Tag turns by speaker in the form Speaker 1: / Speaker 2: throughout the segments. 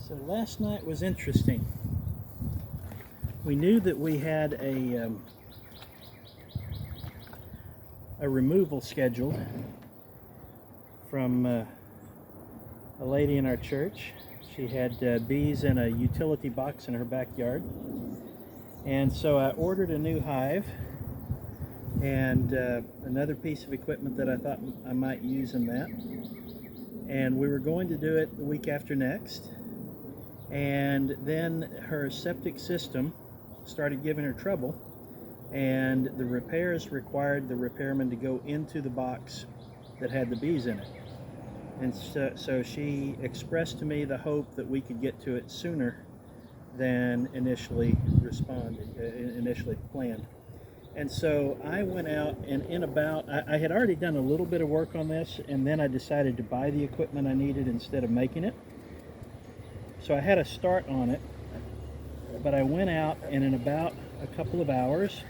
Speaker 1: So last night was interesting. We knew that we had a removal scheduled from a lady in our church. She had bees in a utility box in her backyard, and so I ordered a new hive and another piece of equipment that I thought I might use in that. And we were going to do it the week after next, and then her septic system started giving her trouble, and the repairs required the repairman to go into the box that had the bees in it. And so she expressed to me the hope that we could get to it sooner than initially planned. And so I went out, and I had already done a little bit of work on this, and then I decided to buy the equipment I needed instead of making it. So I had a start on it, but I went out and in about a couple of hours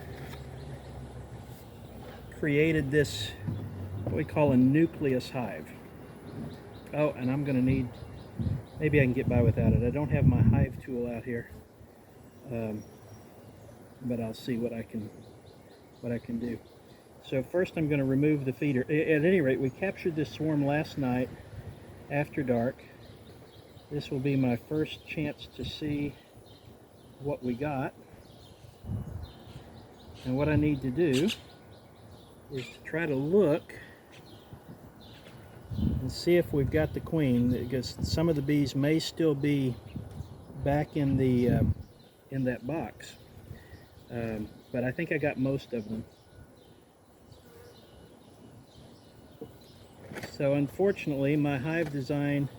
Speaker 1: created this, what we call a nucleus hive. Oh, and I'm going to need, maybe I can get by without it. I don't have my hive tool out here, but I'll see what I can do. So first I'm going to remove the feeder. At any rate, we captured this swarm last night after dark. This will be my first chance to see what we got. And what I need to do is to try to look and see if we've got the queen, because some of the bees may still be back in the in that box. But I think I got most of them. So unfortunately, my hive design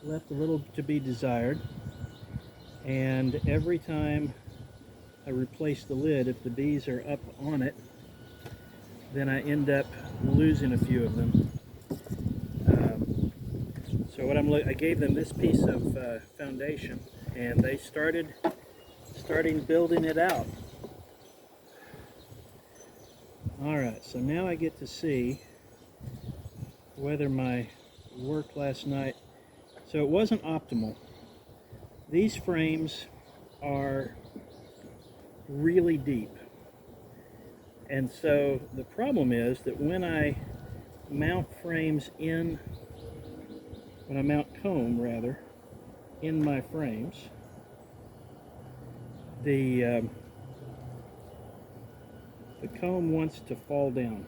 Speaker 1: left a little to be desired, and every time I replace the lid, if the bees are up on it, then I end up losing a few of them. So what I gave them this piece of foundation, and they started building it out. Alright, so now I get to see whether my work last night, so it wasn't optimal. These frames are really deep, and so the problem is that when I mount comb rather in my frames, the comb wants to fall down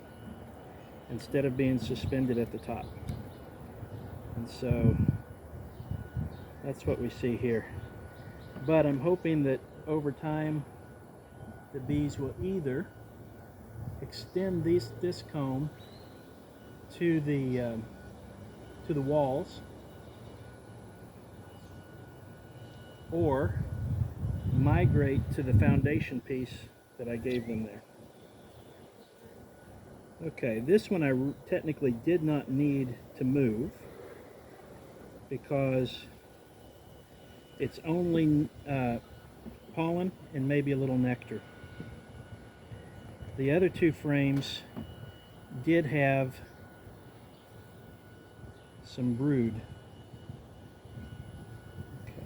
Speaker 1: instead of being suspended at the top. And so that's what we see here. But I'm hoping that over time the bees will either extend this comb to the walls, or migrate to the foundation piece that I gave them there. Okay, this one I technically did not need to move because it's only pollen and maybe a little nectar. The other two frames did have some brood. Okay.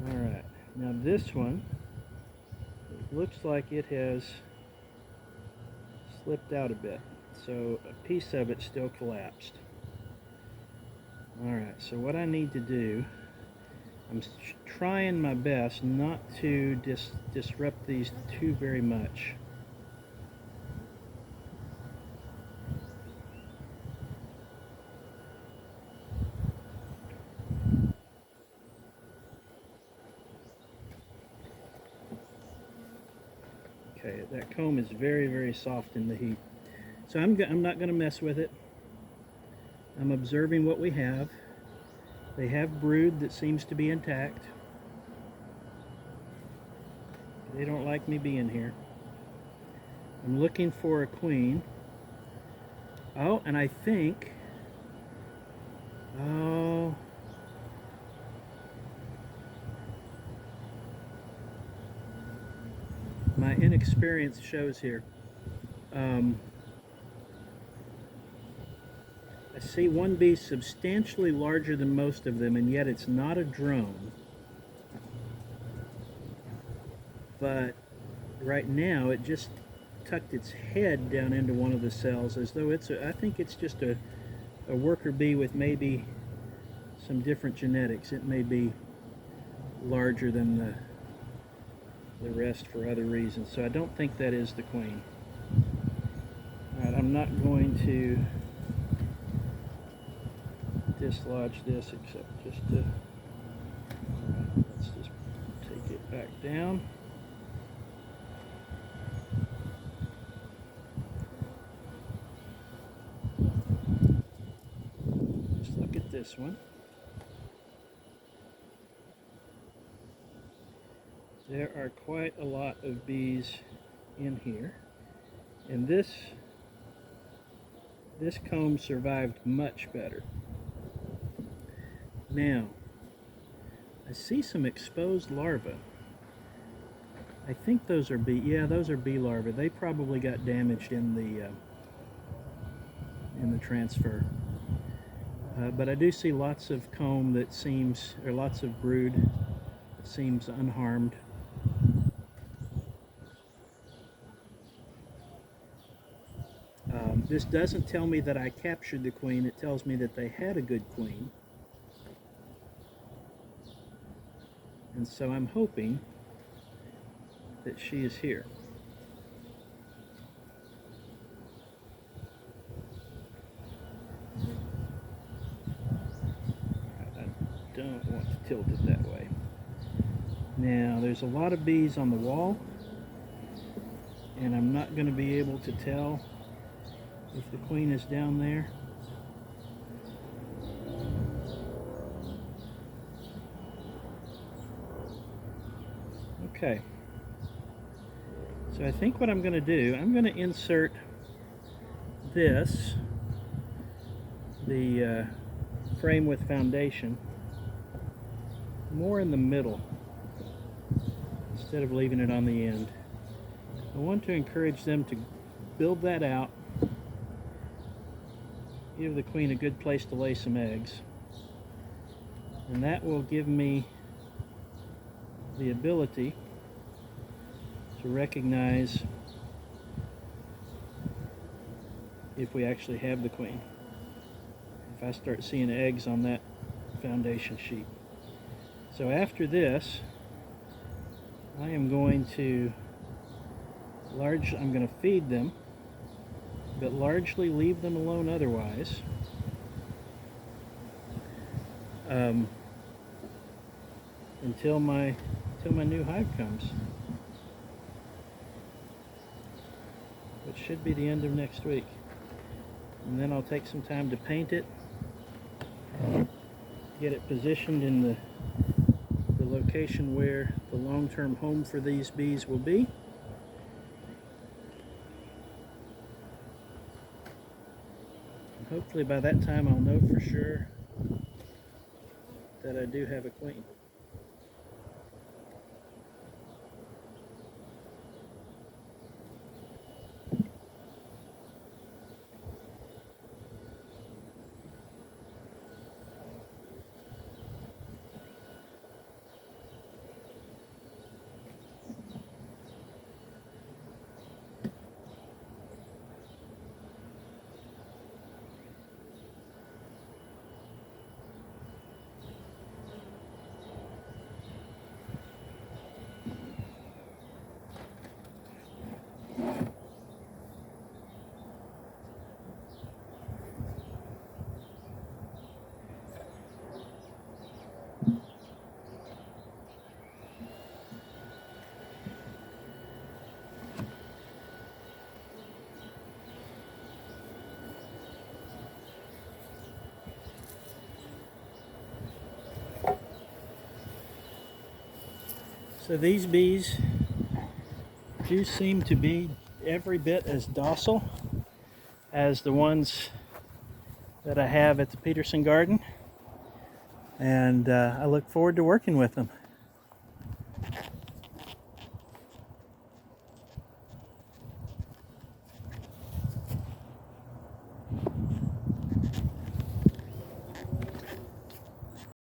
Speaker 1: All right, now this one, it looks like it has slipped out a bit, so a piece of it still collapsed. All right, so what I need to do, I'm trying my best not to disrupt these too very much. Okay, that comb is very, very soft in the heat. So I'm not going to mess with it. I'm observing what we have. They have brood that seems to be intact. They don't like me being here. I'm looking for a queen. Oh, and I think, oh, my inexperience shows here. I see one bee substantially larger than most of them, and yet it's not a drone. But right now it just tucked its head down into one of the cells as though I think it's just a worker bee with maybe some different genetics. It may be larger than the rest for other reasons. So I don't think that is the queen. Alright, I'm not going to dislodge this except just to, let's just take it back down. Just look at this one. There are quite a lot of bees in here, and this comb survived much better. Now, I see some exposed larvae. I think those are bee, yeah, those are bee larvae. They probably got damaged in the transfer. But I do see lots of comb that seems, or lots of brood that seems unharmed. This doesn't tell me that I captured the queen. It tells me that they had a good queen. And so I'm hoping that she is here. I don't want to tilt it that way. Now, there's a lot of bees on the wall, and I'm not going to be able to tell if the queen is down there. Okay. So I think what I'm going to do, I'm going to insert this, the frame with foundation, more in the middle instead of leaving it on the end. I want to encourage them to build that out, give the queen a good place to lay some eggs, and that will give me the ability to recognize if we actually have the queen, if I start seeing eggs on that foundation sheet. So after this, I am going to feed them, but largely leave them alone otherwise. Until my new hive comes, which should be the end of next week. And then I'll take some time to paint it, get it positioned in the location where the long-term home for these bees will be. And hopefully by that time I'll know for sure that I do have a queen. So these bees do seem to be every bit as docile as the ones that I have at the Peterson Garden, and I look forward to working with them.